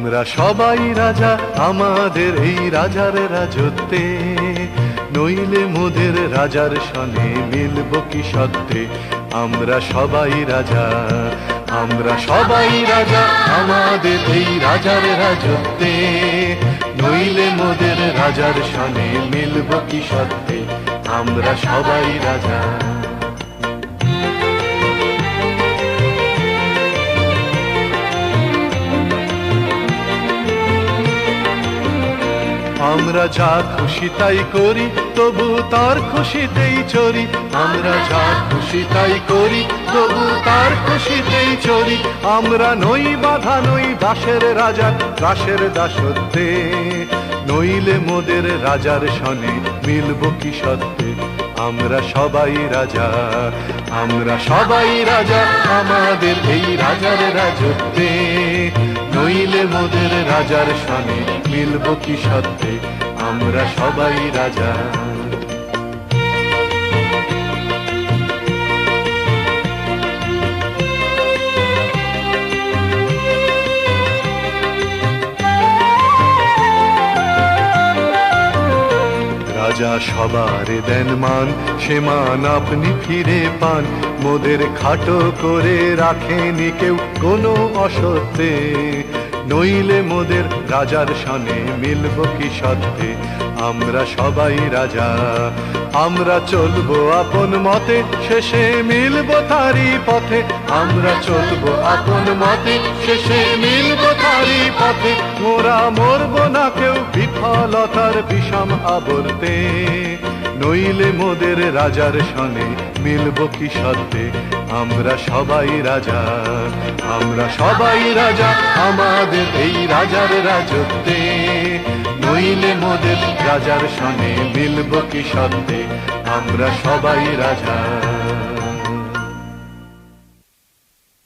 আমরা সবাই রাজা আমাদের এই রাজার রাজত্বে, নইলে মোদের রাজার সনে মিলব কি সত্যে। আমরা সবাই রাজা, আমরা সবাই রাজা আমাদের এই রাজার রাজত্বে, নইলে মোদের রাজার সনে মিলব কি সত্যে। আমরা সবাই রাজা। আমরা যা খুশি তাই করি তবু তার খুশিতেই চরি। আমরা যা খুশি তাই করি তবু তার খুশিতেই চরি। আমরা নই বাধা নই দাসের রাজা দাসের দাসত্বে, নইলে মোদের রাজার সনে মিলব কি সত্যে। আমরা সবাই রাজা, আমরা সবাই রাজা আমাদের এই রাজার রাজত্বে, নইলে মোদের রাজার সনে মিলব কি সত্যে। আমরা সবাই রাজা। রাজা সবার দেন মান, সে মান আপনি ফিরে পান। মোদের খাটো করে রাখেনি কেউ কোনো অসত্যে, নইলে মোদের রাজার সনে মিলব কি সত্যে। আমরা সবাই রাজা, আমরা চলবো আপন মতে, শেষে মিলব তারি পথে। আমরা চলবো আপন মতে, শেষে মিলব তারি পথে। মোরা মরব না কেউ বিফলতার বিষম আবর্তে, নইলে মোদের রাজার সনে মিলব কি সত্যে। আমরা সবাই রাজা, আমরা সবাই রাজা আমাদের এই রাজার রাজত্বে, নইলে মোদের রাজার সনে মিলব কি সত্যে। আমরা সবাই রাজা।